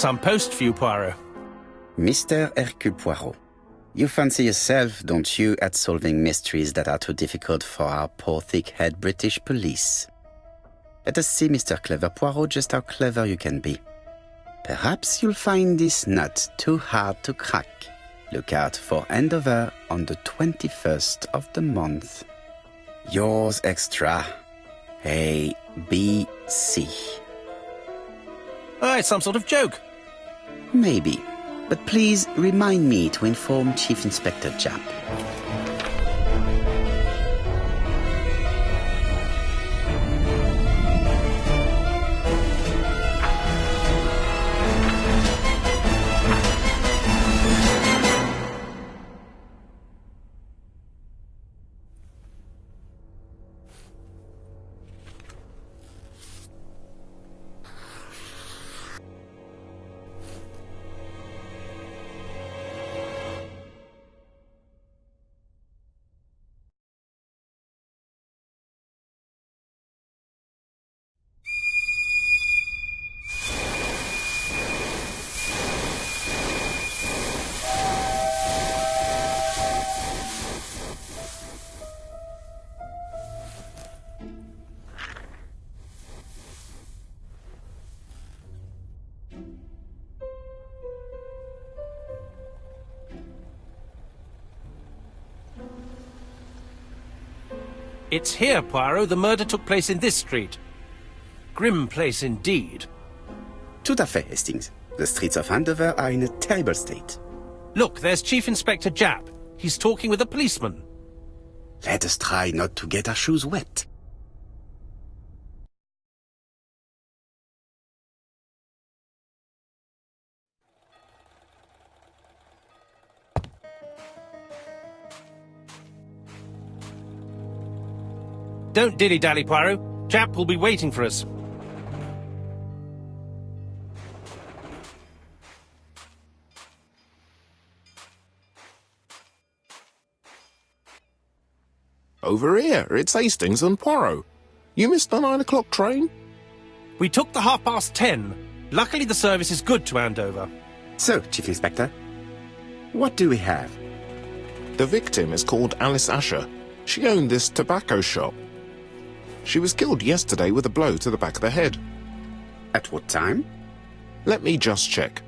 Some post for you, Poirot. Mr. Erküle Pуаро, you fancy yourself, don't you, at solving mysteries that are too difficult for our poor thick-head British police? Let us see, Mr. Clever Poirot, just how clever you can be. Perhaps you'll find this nut too hard to crack. Look out for handover on the 21st of the month. Yours extra, A, B, C. Oh, it's some sort of joke. Maybe, but please remind me to inform Chief Inspector Japp. It's here, Poirot. The murder took place in this street. Grim place indeed. Tout à fait, Hastings. The streets of Andover are in a terrible state. Look, there's Chief Inspector Japp. He's talking with a policeman. Let us try not to get our shoes wet. Don't dilly-dally, Poirot. Japp will be waiting for us. Over here, it's Hastings and Poirot. You missed the 9 o'clock train? We took the 10:30. Luckily, the service is good to Andover. So, Chief Inspector, what do we have? The victim is called Alice Asher. She owned this tobacco shop. She was killed yesterday with a blow to the back of the head. At what time? Let me just check.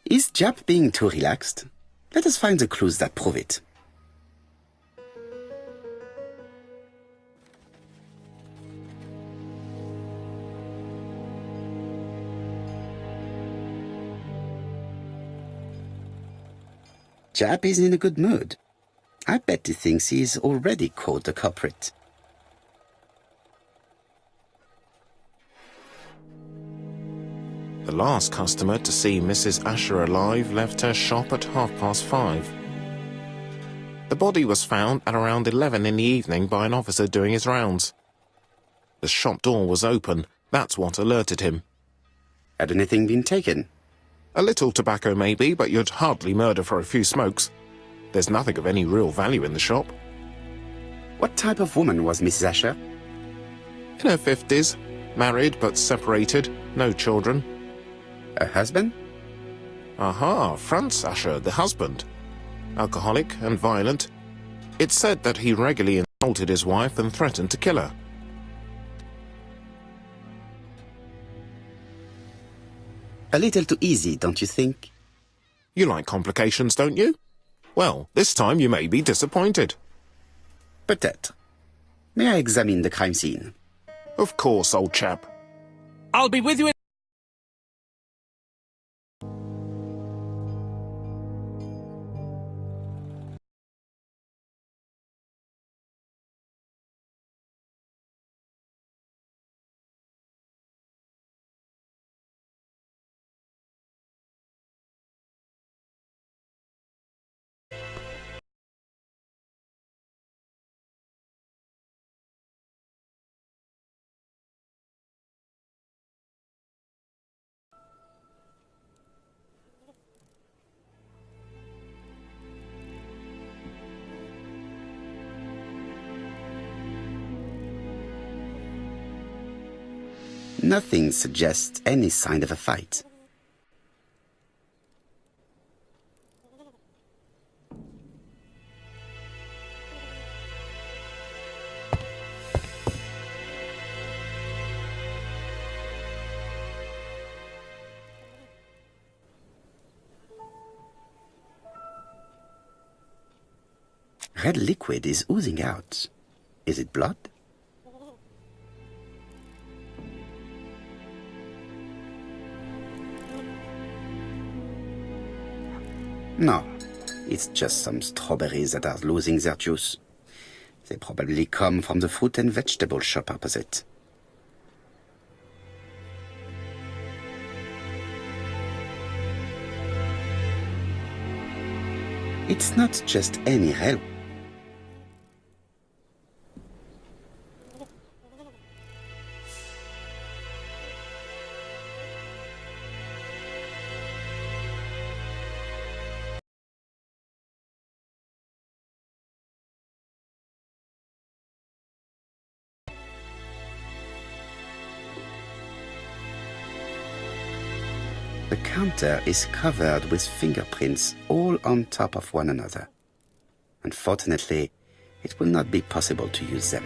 Is Japp being too relaxed? Let us find the clues that prove it. Japp is in a good mood. I bet he thinks he's already caught the culprit. The last customer to see Mrs. Asher alive left her shop at 5:30. The body was found at around 11 in the evening by an officer doing his rounds. The shop door was open. That's what alerted him. Had anything been taken? A little tobacco maybe, but you'd hardly murder for a few smokes. There's nothing of any real value in the shop. What type of woman was Mrs. Asher? In her 50s, married but separated, no children. Her husband? Aha, Franz Asher, the husband. Alcoholic and violent. It's said that he regularly insulted his wife and threatened to kill her. A little too easy, don't you think? You like complications, don't you? Well, this time you may be disappointed. Peut-être. May I examine the crime scene? Of course, old chap. I'll be with you in Nothing suggests any sign of a fight. Red liquid is oozing out. Is it blood? No, it's just some strawberries that are losing their juice. They probably come from the fruit and vegetable shop opposite. It's not just any railway. The counter is covered with fingerprints all on top of one another. Unfortunately, it will not be possible to use them.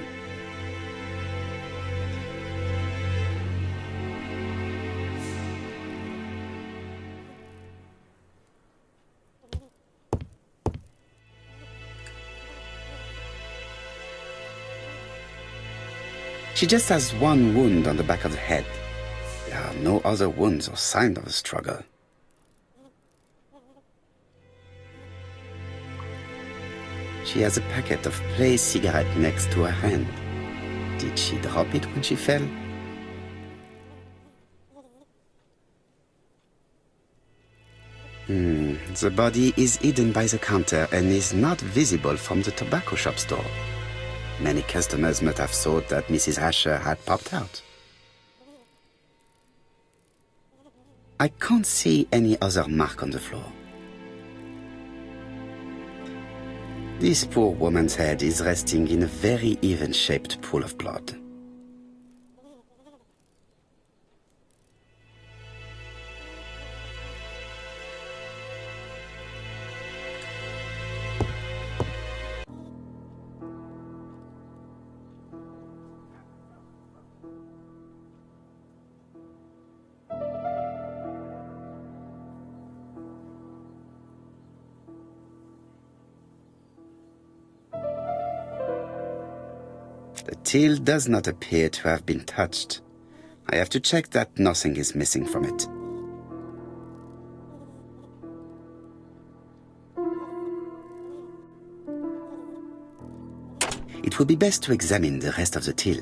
She just has one wound on the back of the head. There are no other wounds or signs of a struggle. She has a packet of placed cigarette next to her hand. Did she drop it when she fell? The body is hidden by the counter and is not visible from the tobacco shop store. Many customers must have thought that Mrs. Asher had popped out. I can't see any other mark on the floor. This poor woman's head is resting in a very even-shaped pool of blood. The till does not appear to have been touched. I have to check that nothing is missing from it. It would be best to examine the rest of the till.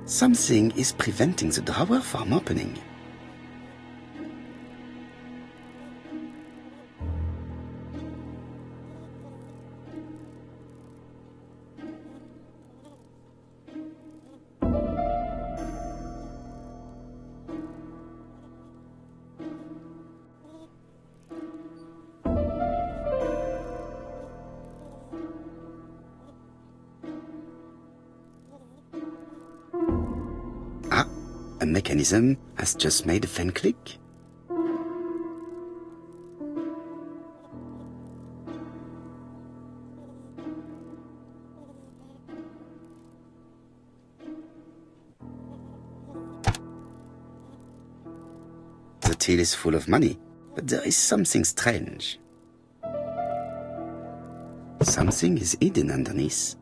Something is preventing the drawer from opening. A mechanism has just made a fan click. The till is full of money, but there is something strange. Something is hidden underneath.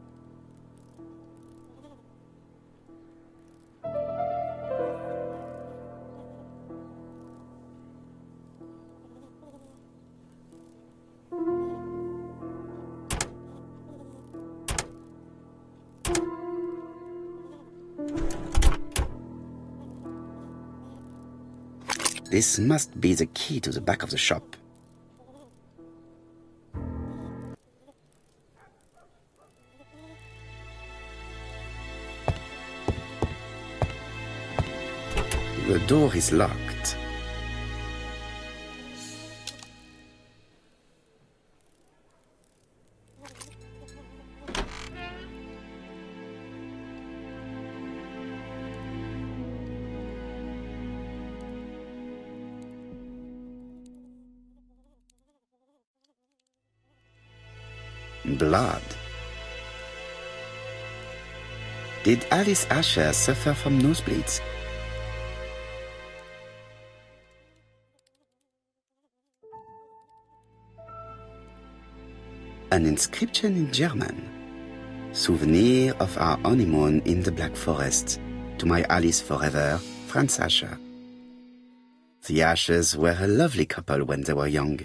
This must be the key to the back of the shop. The door is locked. blood. Did Alice Asher suffer from nosebleeds? An inscription in German. Souvenir of our honeymoon in the Black Forest. To my Alice forever, Franz Asher. The Ashers were a lovely couple when they were young.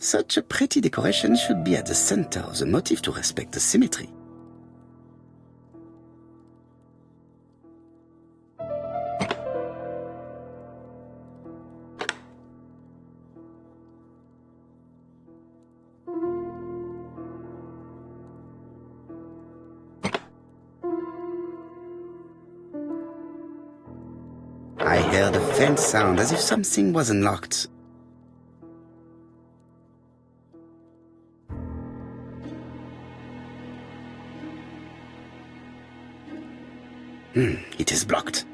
Such a pretty decoration should be at the center of the motif to respect the symmetry. I heard a faint sound as if something was unlocked. It is blocked.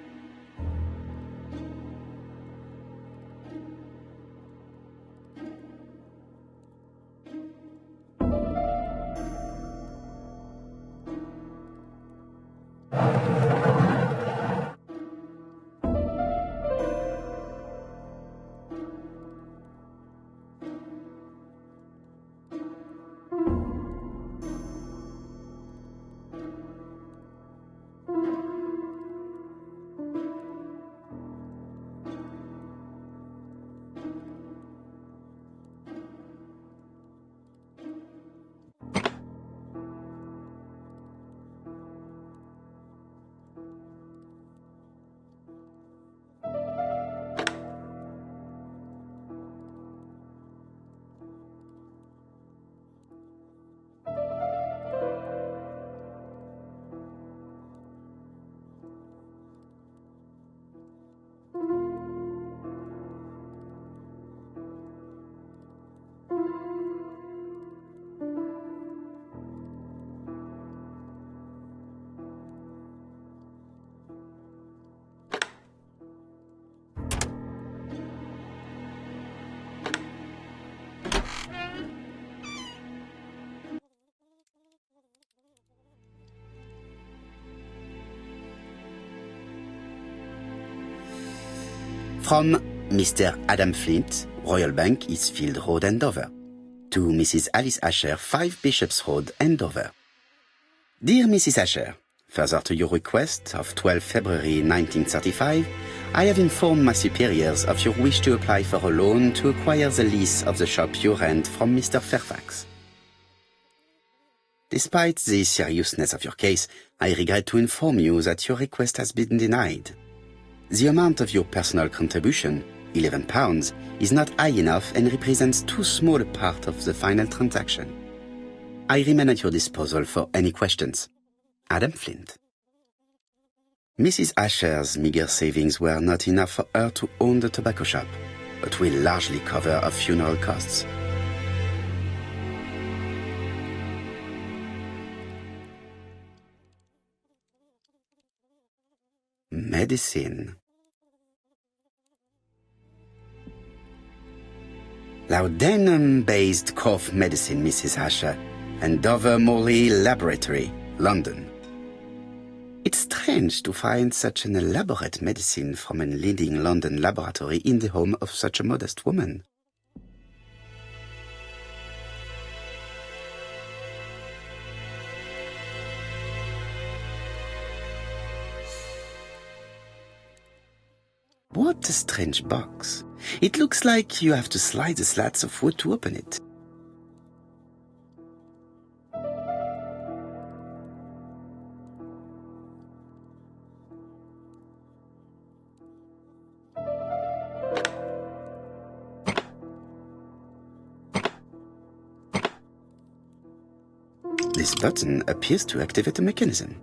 From Mr. Adam Flint, Royal Bank, Eastfield Road, Andover, to Mrs. Alice Asher, 5 Bishops Road, Andover. Dear Mrs. Asher, further to your request of 12 February 1935, I have informed my superiors of your wish to apply for a loan to acquire the lease of the shop you rent from Mr. Fairfax. Despite the seriousness of your case, I regret to inform you that your request has been denied. The amount of your personal contribution, £11, is not high enough and represents too small a part of the final transaction. I remain at your disposal for any questions. Adam Flint. Mrs. Asher's meager savings were not enough for her to own the tobacco shop, but will largely cover her funeral costs. Medicine. Laudanum-based cough medicine, Mrs. Asher, and Dover Morley Laboratory, London. It's strange to find such an elaborate medicine from a leading London laboratory in the home of such a modest woman. What a strange box. It looks like you have to slide the slats of wood to open it. This button appears to activate a mechanism.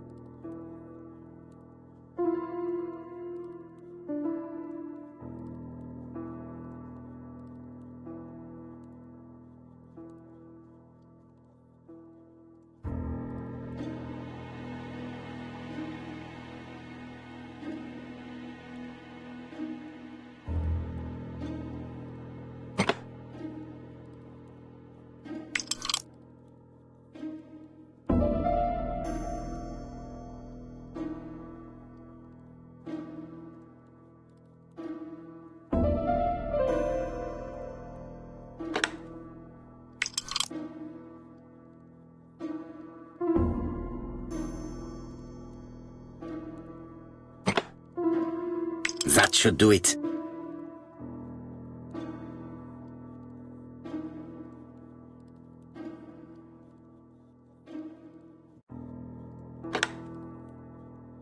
That should do it.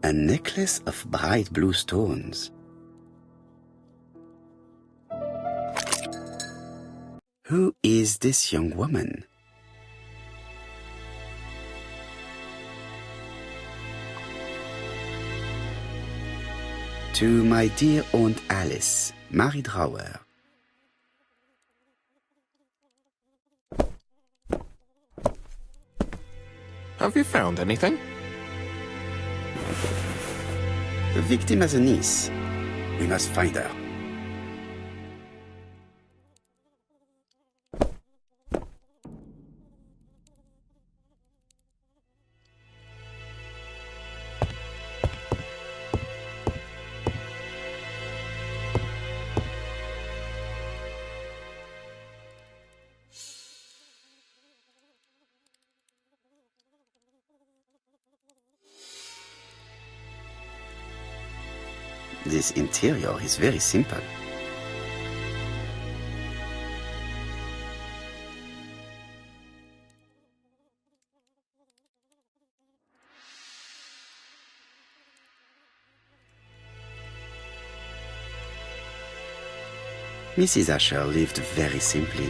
A necklace of bright blue stones. Who is this young woman? To my dear Aunt Alice, Mary Drower. Have you found anything? The victim has a niece. We must find her. This interior is very simple. Mrs. Asher lived very simply.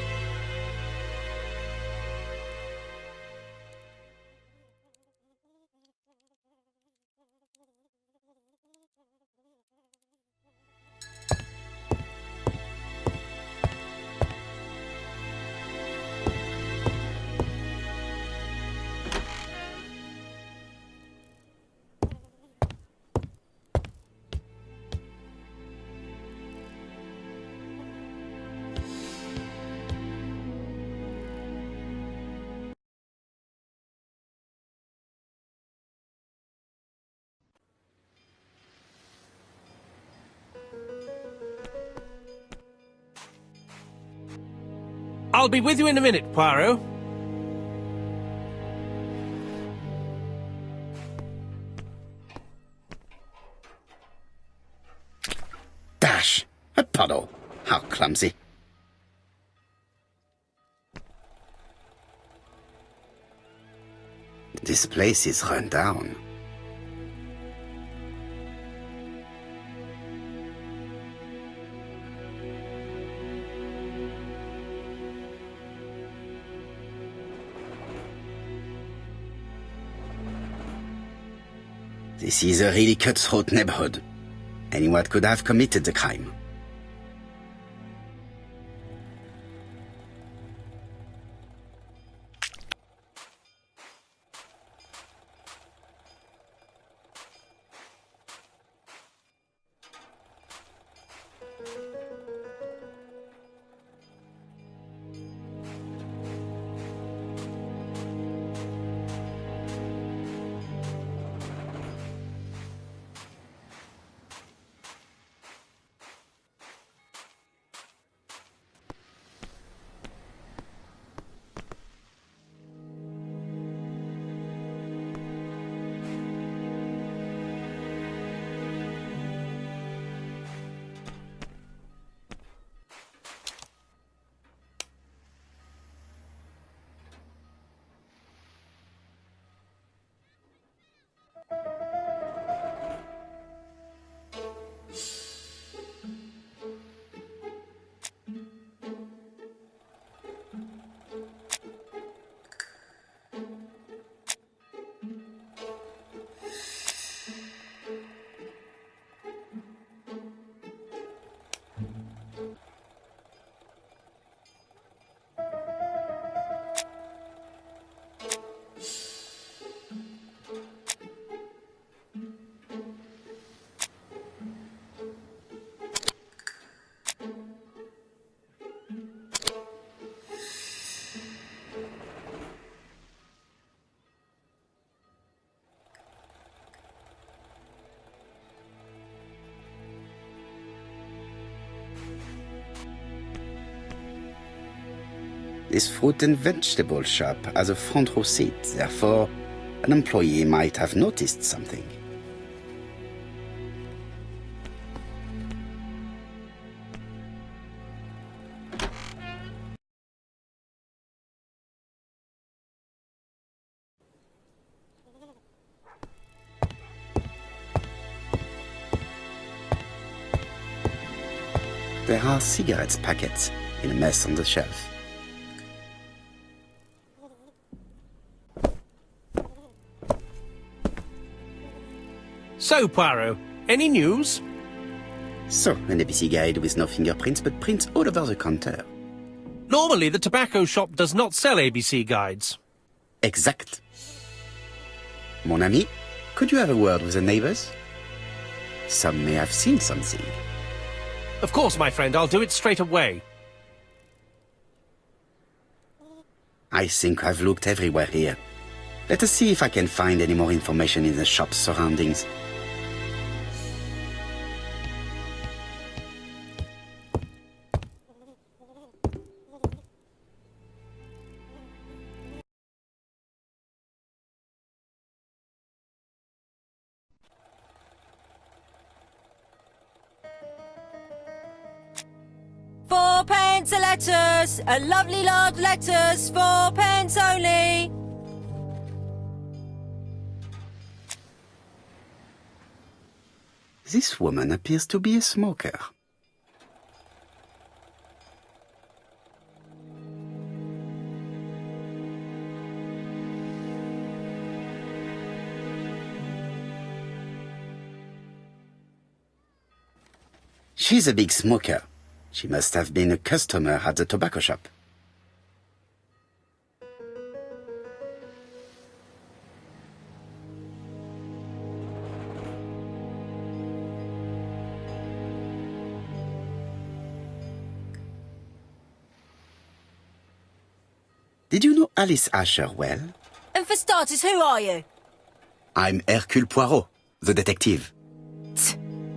I'll be with you in a minute, Poirot. Dash! A puddle! How clumsy. This place is run down. This is a really cutthroat neighborhood. Anyone could have committed the crime. This fruit and vegetable shop has a front row seat, therefore an employee might have noticed something. There are cigarettes packets in a mess on the shelf. So, Poirot, any news? So, an ABC guide with no fingerprints but prints all over the counter. Normally, the tobacco shop does not sell ABC guides. Exact. Mon ami, could you have a word with the neighbors? Some may have seen something. Of course, my friend, I'll do it straight away. I think I've looked everywhere here. Let us see if I can find any more information in the shop's surroundings. Fourpence a letters, a lovely large letters, 4 pence only. This woman appears to be a smoker. She's a big smoker. She must have been a customer at the tobacco shop. Did you know Alice Asher well? And for starters, who are you? I'm Ercule Poirot, the detective.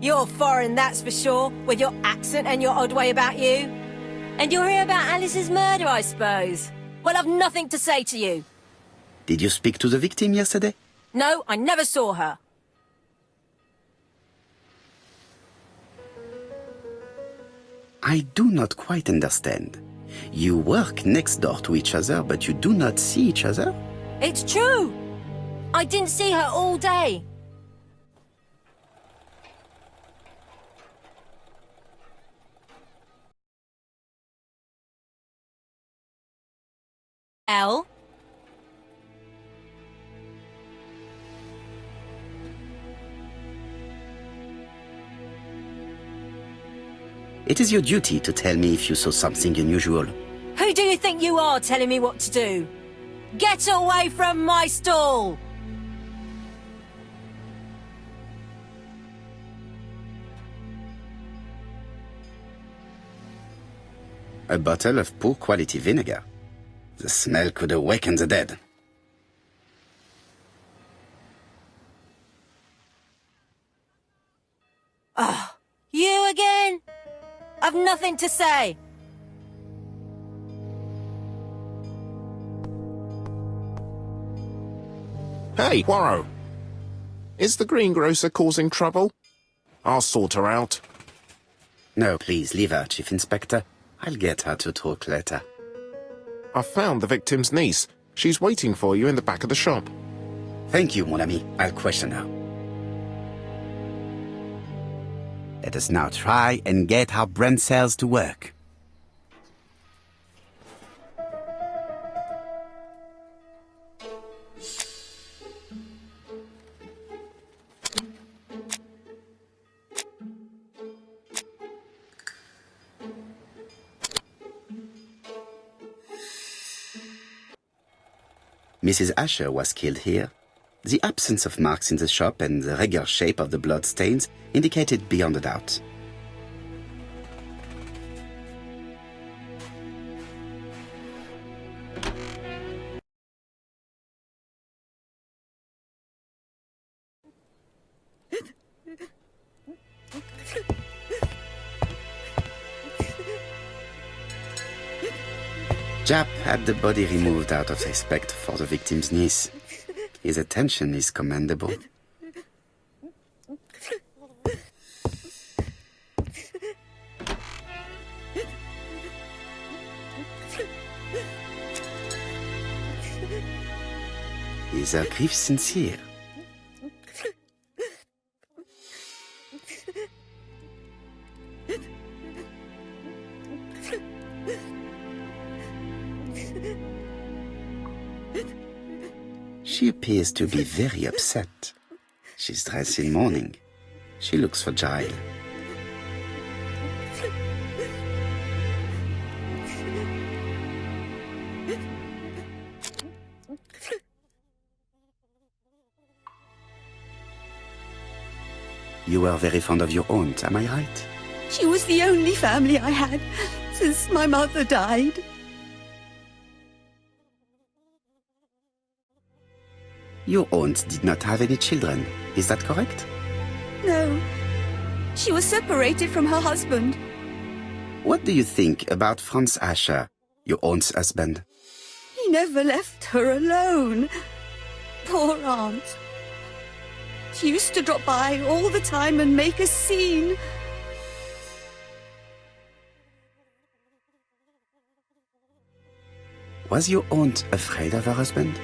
You're foreign, that's for sure, with your accent and your odd way about you. And you're here about Alice's murder, I suppose. Well, I've nothing to say to you. Did you speak to the victim yesterday? No, I never saw her. I do not quite understand. You work next door to each other, but you do not see each other? It's true. I didn't see her all day. L? It is your duty to tell me if you saw something unusual. Who do you think you are telling me what to do? Get away from my stall! A bottle of poor quality vinegar. The smell could awaken the dead. Oh, you again? I've nothing to say. Hey, Poirot. Is the greengrocer causing trouble? I'll sort her out. No, please, leave her, Chief Inspector. I'll get her to talk later. I found the victim's niece. She's waiting for you in the back of the shop. Thank you, mon ami. I'll question her. Let us now try and get our brain cells to work. Mrs. Asher was killed here. The absence of marks in the shop and the regular shape of the blood stains indicated beyond a doubt. Jap had the body removed out of respect for the victim's niece. His attention is commendable. Is her grief sincere? She appears to be very upset. She's dressed in mourning. She looks fragile. You were very fond of your aunt, am I right? She was the only family I had since my mother died. Your aunt did not have any children, is that correct? No. She was separated from her husband. What do you think about Franz Ascher, your aunt's husband? He never left her alone. Poor aunt. She used to drop by all the time and make a scene. Was your aunt afraid of her husband?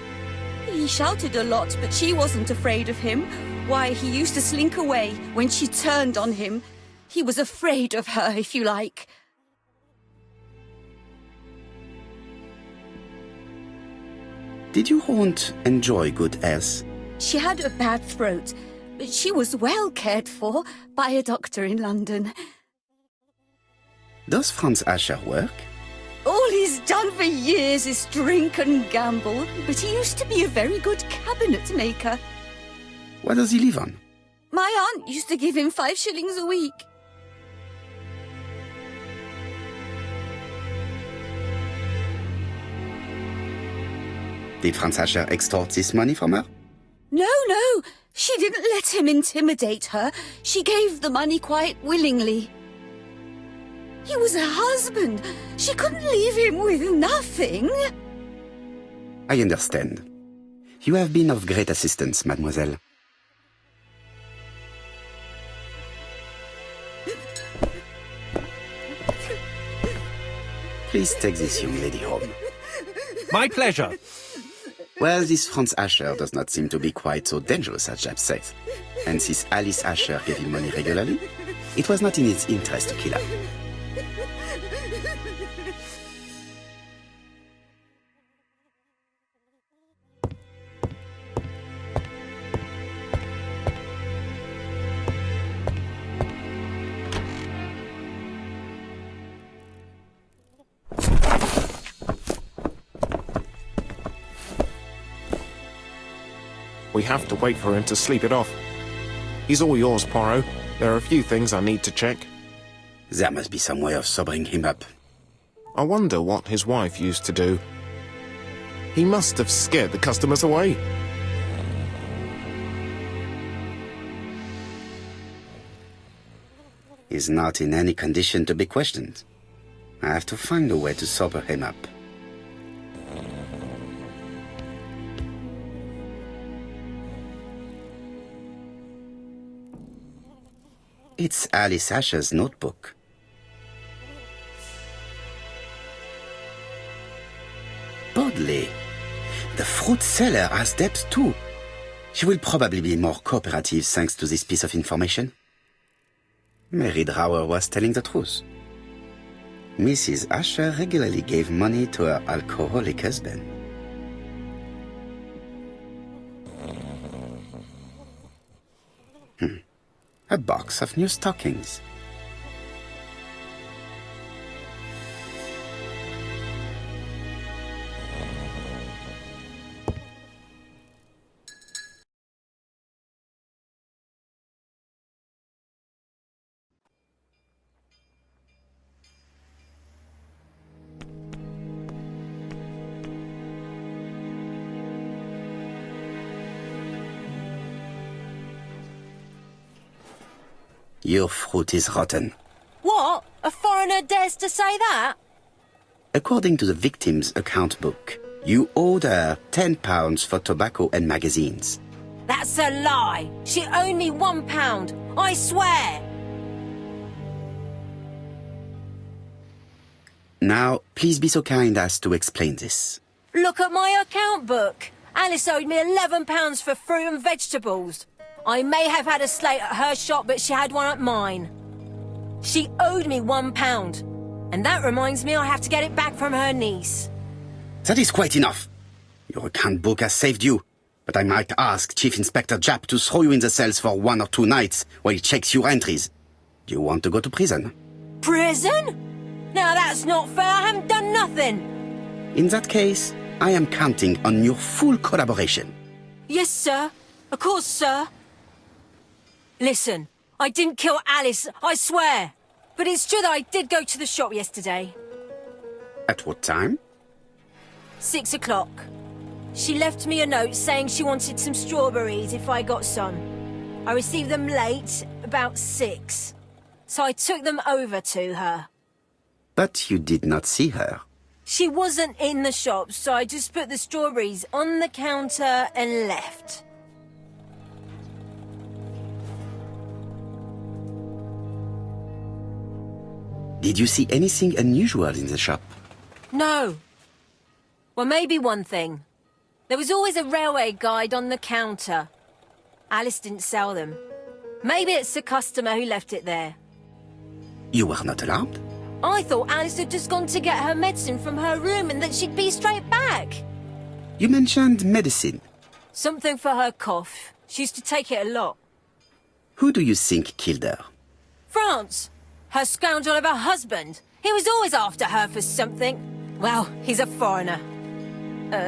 He shouted a lot, but she wasn't afraid of him. Why, he used to slink away when she turned on him. He was afraid of her, if you like. Did your aunt enjoy good health? She had a bad throat, but she was well cared for by a doctor in London. Does Franz Ascher work? All he's done for years is drink and gamble, but he used to be a very good cabinet maker. What does he live on? My aunt used to give him 5 shillings a week. Did Franz Ascher extort this money from her? No, she didn't let him intimidate her. She gave the money quite willingly. He was her husband. She couldn't leave him with nothing. I understand. You have been of great assistance, mademoiselle. Please take this young lady home. My pleasure. Well, this Franz Ascher does not seem to be quite so dangerous as Jeb says. And since Alice Ascher gave him money regularly, it was not in his interest to kill her. We have to wait for him to sleep it off. He's all yours, Poirot. There are a few things I need to check. There must be some way of sobering him up. I wonder what his wife used to do. He must have scared the customers away. He's not in any condition to be questioned. I have to find a way to sober him up. It's Alice Ascher's notebook. Bodley. The fruit seller has debts too. She will probably be more cooperative thanks to this piece of information. Mary Drower was telling the truth. Mrs. Ascher regularly gave money to her alcoholic husband. A box of new stockings. Your fruit is rotten. What? A foreigner dares to say that? According to the victim's account book, you owed her £10 for tobacco and magazines. That's a lie. She owed me £1, I swear. Now, please be so kind as to explain this. Look at my account book. Alice owed me £11 for fruit and vegetables. I may have had a slate at her shop, but she had one at mine. She owed me £1. And that reminds me I have to get it back from her niece. That is quite enough. Your account book has saved you. But I might ask Chief Inspector Japp to throw you in the cells for 1 or 2 nights while he checks your entries. Do you want to go to prison? Prison? Now that's not fair. I haven't done nothing. In that case, I am counting on your full collaboration. Yes, sir. Of course, sir. Listen, I didn't kill Alice, I swear. But it's true that I did go to the shop yesterday. At what time? 6 o'clock. She left me a note saying she wanted some strawberries if I got some. I received them late, about 6. So I took them over to her. But you did not see her. She wasn't in the shop, so I just put the strawberries on the counter and left. Did you see anything unusual in the shop? No. Well, maybe one thing. There was always a railway guide on the counter. Alice didn't sell them. Maybe it's the customer who left it there. You were not alarmed? I thought Alice had just gone to get her medicine from her room and that she'd be straight back. You mentioned medicine. Something for her cough. She used to take it a lot. Who do you think killed her? France. Her scoundrel of a husband. He was always after her for something. Well, he's a foreigner.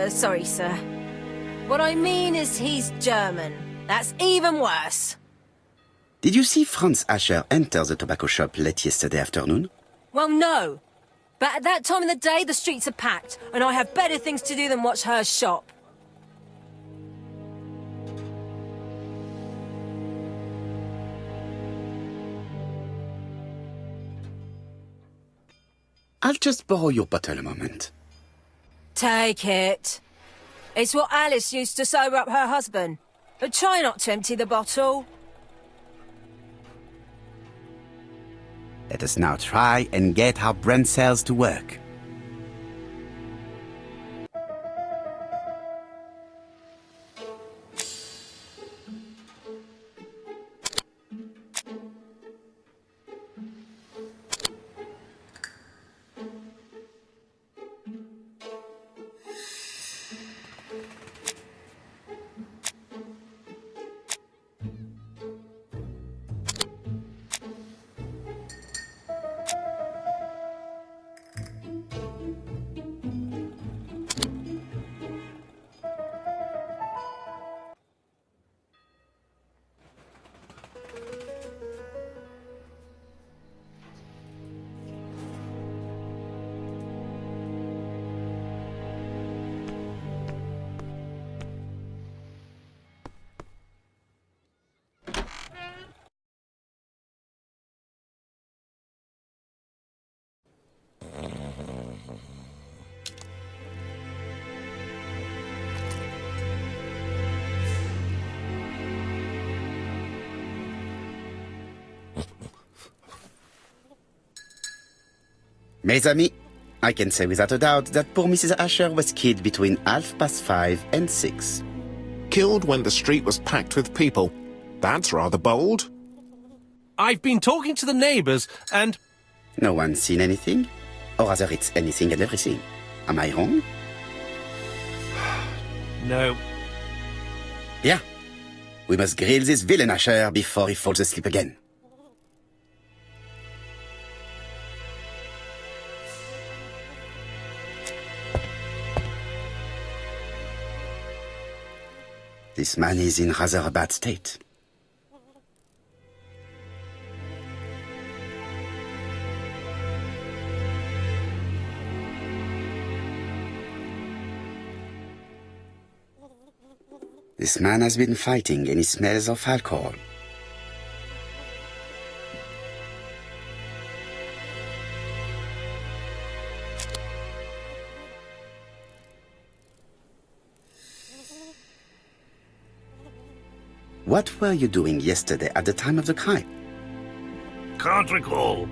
Sorry, sir. What I mean is he's German. That's even worse. Did you see Franz Asher enter the tobacco shop late yesterday afternoon? Well, no. But at that time of the day, the streets are packed, and I have better things to do than watch her shop. I'll just borrow your bottle a moment. Take it. It's what Alice used to sober up her husband. But try not to empty the bottle. Let us now try and get our brain cells to work. Mes amis, I can say without a doubt that poor Mrs. Asher was killed between 5:30 and 6. Killed when the street was packed with people. That's rather bold. I've been talking to the neighbours, and... No one's seen anything? Or rather, it's anything and everything. Am I wrong? No. Yeah. We must grill this villain Asher before he falls asleep again. This man is in rather a bad state. This man has been fighting and he smells of alcohol. What were you doing yesterday at the time of the crime? Can't recall.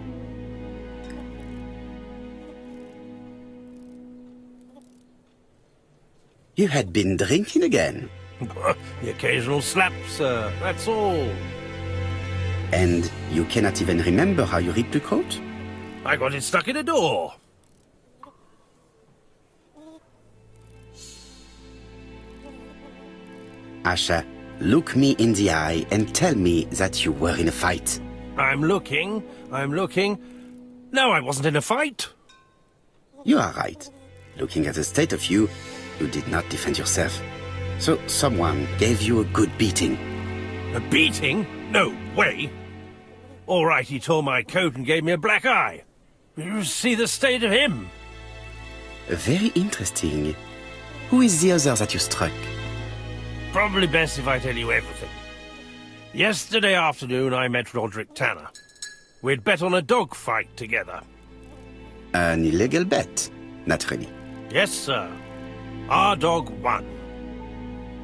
You had been drinking again. The occasional slap, sir, that's all. And you cannot even remember how you ripped the coat? I got it stuck in a door. Asher, look me in the eye and tell me that you were in a fight. I'm looking. No, I wasn't in a fight. You are right. Looking at the state of you, you did not defend yourself. So someone gave you a good beating. A beating? No way. All right, he tore my coat and gave me a black eye. You see the state of him? Very interesting. Who is the other that you struck? Probably best if I tell you everything. Yesterday afternoon, I met Roderick Tanner. We'd bet on a dog fight together. An illegal bet, naturally. Yes, sir. Our dog won.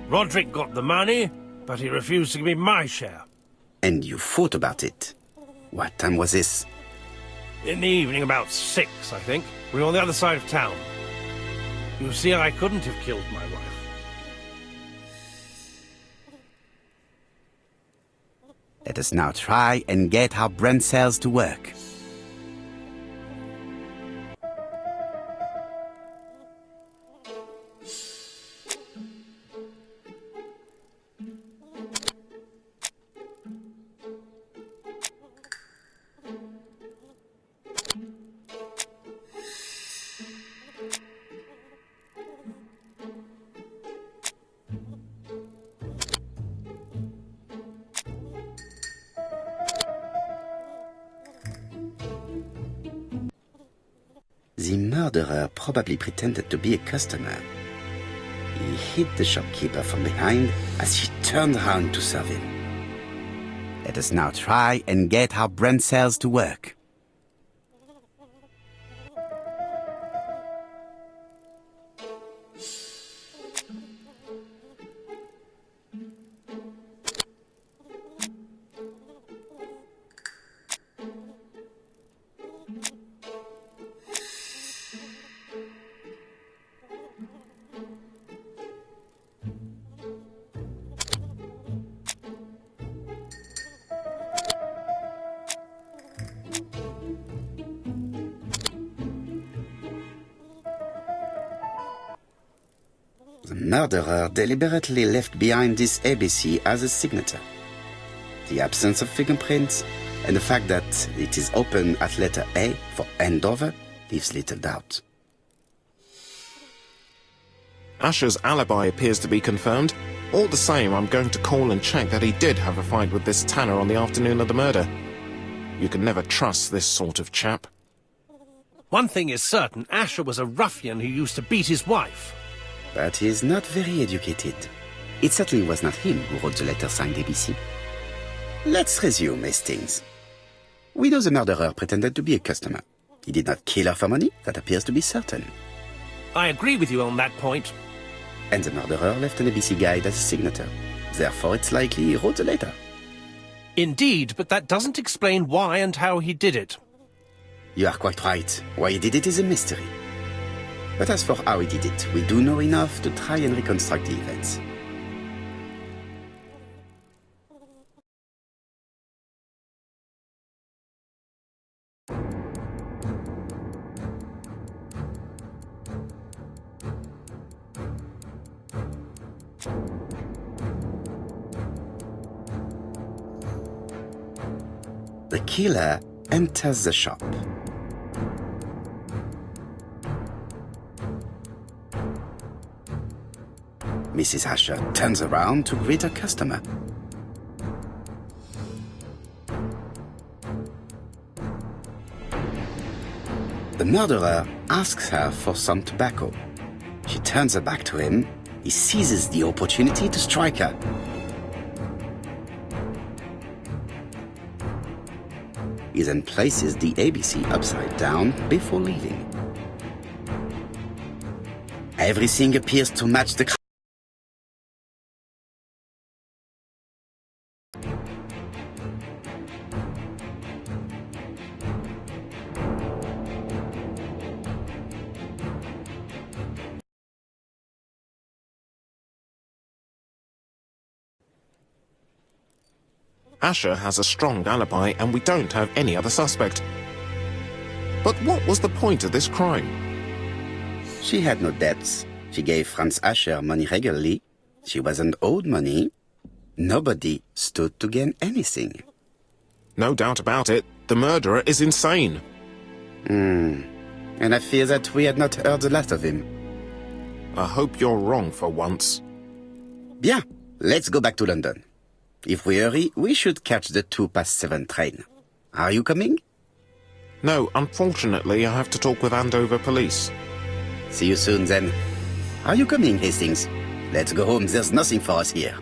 Roderick got the money, but he refused to give me my share. And you fought about it. What time was this? In the evening, about 6, I think. We were on the other side of town. You see, I couldn't have killed my wife. Let us now try and get our brain cells to work. The murderer probably pretended to be a customer. He hit the shopkeeper from behind as he turned around to serve him. Let us now try and get our brain cells to work. The murderer deliberately left behind this ABC as a signature. The absence of fingerprints and the fact that it is open at letter A for Andover leaves little doubt. Asher's alibi appears to be confirmed. All the same, I'm going to call and check that he did have a fight with this Tanner on the afternoon of the murder. You can never trust this sort of chap. One thing is certain, Asher was a ruffian who used to beat his wife. But he is not very educated. It certainly was not him who wrote the letter signed ABC. Let's resume, Hastings. We know the murderer pretended to be a customer. He did not kill her for money, that appears to be certain. I agree with you on that point. And the murderer left an ABC guide as a signature. Therefore, it's likely he wrote the letter. Indeed, but that doesn't explain why and how he did it. You are quite right. Why he did it is a mystery. But as for how he did it, we do know enough to try and reconstruct the events. The killer enters the shop. Mrs. Asher turns around to greet her customer. The murderer asks her for some tobacco. She turns her back to him. He seizes the opportunity to strike her. He then places the ABC upside down before leaving. Everything appears to match the crime. Asher has a strong alibi and we don't have any other suspect. But what was the point of this crime? She had no debts. She gave Franz Asher money regularly. She wasn't owed money. Nobody stood to gain anything. No doubt about it, the murderer is insane. And I fear that we had not heard the last of him. I hope you're wrong for once. Bien, let's go back to London. If we hurry, we should catch the 7:02 train. Are you coming? No, unfortunately, I have to talk with Andover police. See you soon, then. Are you coming, Hastings? Let's go home. There's nothing for us here.